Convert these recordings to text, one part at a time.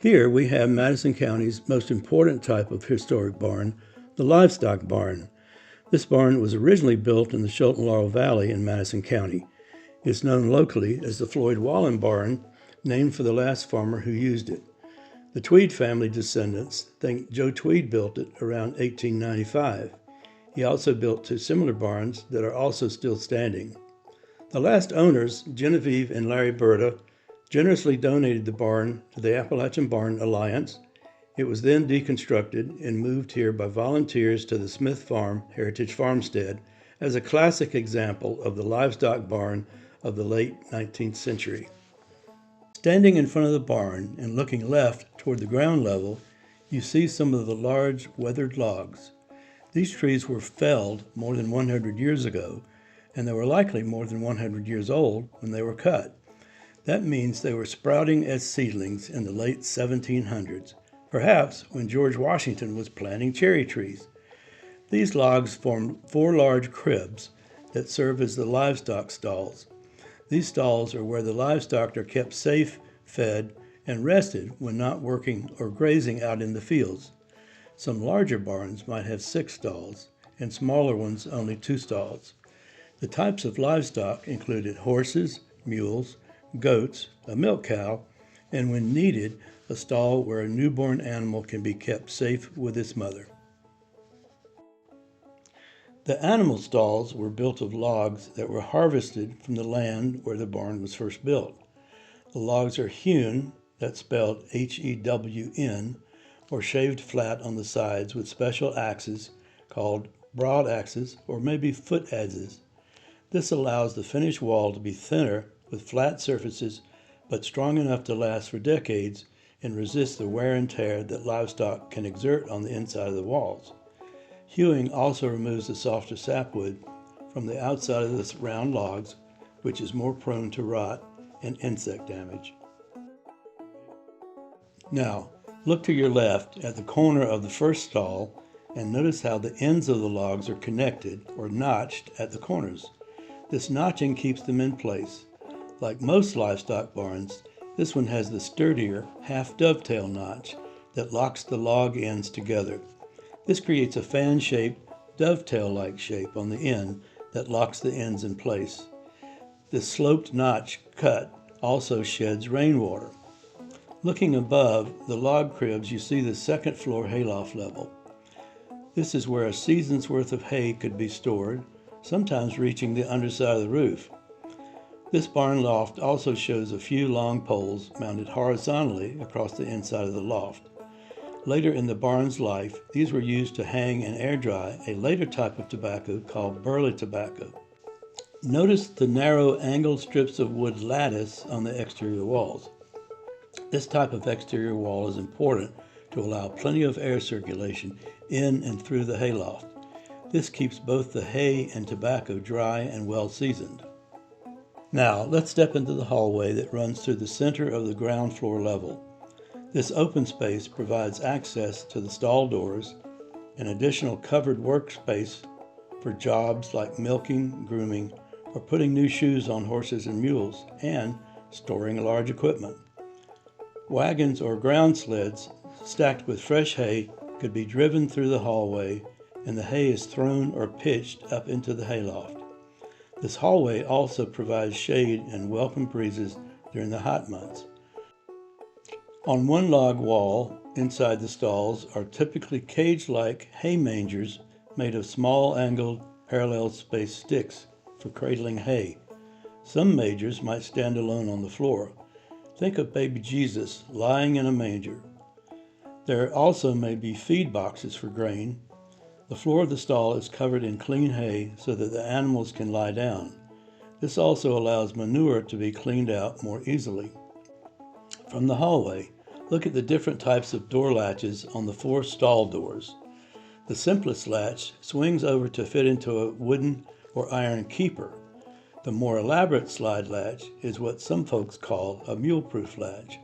Here we have Madison County's most important type of historic barn, the livestock barn. This barn was originally built in the Chilton-Laurel Valley in Madison County. It's known locally as the Floyd Wallin barn, named for the last farmer who used it. The Tweed family descendants think Joe Tweed built it around 1895. He also built two similar barns that are also still standing. The last owners, Genevieve and Larry Berta, generously donated the barn to the Appalachian Barn Alliance. It was then deconstructed and moved here by volunteers to the Smith Farm Heritage Farmstead as a classic example of the livestock barn of the late 19th century. Standing in front of the barn and looking left toward the ground level, you see some of the large weathered logs. These trees were felled more than 100 years ago, and they were likely more than 100 years old when they were cut. That means they were sprouting as seedlings in the late 1700s, perhaps when George Washington was planting cherry trees. These logs formed 4 large cribs that serve as the livestock stalls. These stalls are where the livestock are kept safe, fed, and rested when not working or grazing out in the fields. Some larger barns might have 6 stalls, and smaller ones only 2 stalls. The types of livestock included horses, mules, goats, a milk cow, and when needed, a stall where a newborn animal can be kept safe with its mother. The animal stalls were built of logs that were harvested from the land where the barn was first built. The logs are hewn, that's spelled H-E-W-N, or shaved flat on the sides with special axes called broad axes or maybe foot adzes. This allows the finished wall to be thinner with flat surfaces but strong enough to last for decades and resist the wear and tear that livestock can exert on the inside of the walls. Hewing also removes the softer sapwood from the outside of the round logs, which is more prone to rot and insect damage. Now, look to your left at the corner of the first stall and notice how the ends of the logs are connected or notched at the corners. This notching keeps them in place. Like most livestock barns, this one has the sturdier half dovetail notch that locks the log ends together. This creates a fan-shaped, dovetail-like shape on the end that locks the ends in place. This sloped notch cut also sheds rainwater. Looking above the log cribs, you see the second floor hayloft level. This is where a season's worth of hay could be stored, sometimes reaching the underside of the roof. This barn loft also shows a few long poles mounted horizontally across the inside of the loft. Later in the barn's life, these were used to hang and air dry a later type of tobacco called burley tobacco. Notice the narrow angled strips of wood lattice on the exterior walls. This type of exterior wall is important to allow plenty of air circulation in and through the hayloft. This keeps both the hay and tobacco dry and well seasoned. Now, let's step into the hallway that runs through the center of the ground floor level. This open space provides access to the stall doors, an additional covered workspace for jobs like milking, grooming, or putting new shoes on horses and mules, and storing large equipment. Wagons or ground sleds stacked with fresh hay could be driven through the hallway, and the hay is thrown or pitched up into the hayloft. This hallway also provides shade and welcome breezes during the hot months. On one log wall inside the stalls are typically cage-like hay mangers made of small angled parallel spaced sticks for cradling hay. Some mangers might stand alone on the floor. Think of baby Jesus lying in a manger. There also may be feed boxes for grain. The floor of the stall is covered in clean hay so that the animals can lie down. This also allows manure to be cleaned out more easily. From the hallway, look at the different types of door latches on the 4 stall doors. The simplest latch swings over to fit into a wooden or iron keeper. The more elaborate slide latch is what some folks call a mule-proof latch.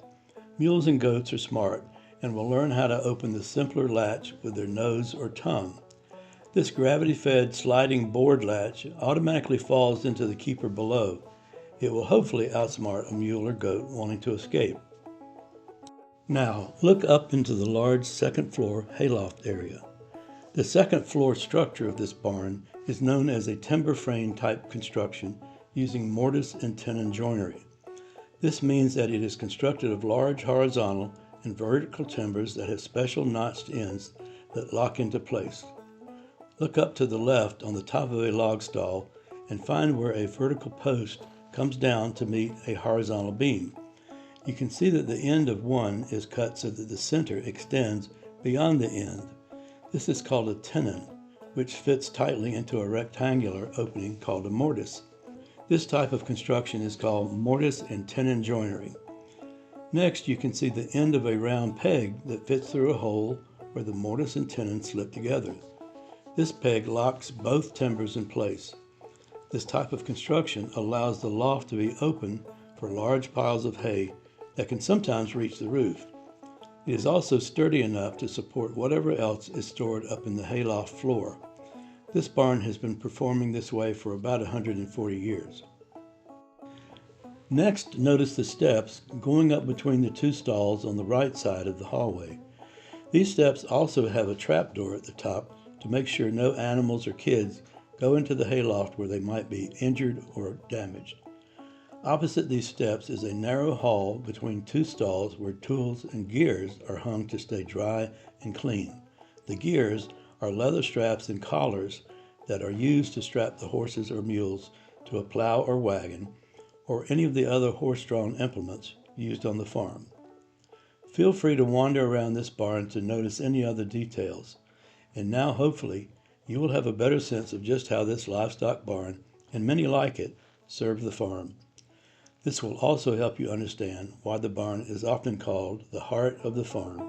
Mules and goats are smart and will learn how to open the simpler latch with their nose or tongue. This gravity-fed sliding board latch automatically falls into the keeper below. It will hopefully outsmart a mule or goat wanting to escape. Now, look up into the large second floor hayloft area. The second floor structure of this barn is known as a timber frame type construction using mortise and tenon joinery. This means that it is constructed of large horizontal and vertical timbers that have special notched ends that lock into place. Look up to the left on the top of a log stall and find where a vertical post comes down to meet a horizontal beam. You can see that the end of one is cut so that the center extends beyond the end. This is called a tenon, which fits tightly into a rectangular opening called a mortise. This type of construction is called mortise and tenon joinery. Next, you can see the end of a round peg that fits through a hole where the mortise and tenon slip together. This peg locks both timbers in place. This type of construction allows the loft to be open for large piles of hay that can sometimes reach the roof. It is also sturdy enough to support whatever else is stored up in the hayloft floor. This barn has been performing this way for about 140 years. Next, notice the steps going up between the two stalls on the right side of the hallway. These steps also have a trapdoor at the top to make sure no animals or kids go into the hayloft where they might be injured or damaged. Opposite these steps is a narrow hall between two stalls where tools and gears are hung to stay dry and clean. The gears are leather straps and collars that are used to strap the horses or mules to a plow or wagon, or any of the other horse-drawn implements used on the farm. Feel free to wander around this barn to notice any other details, and now hopefully you will have a better sense of just how this livestock barn, and many like it, serve the farm. This will also help you understand why the barn is often called the heart of the farm.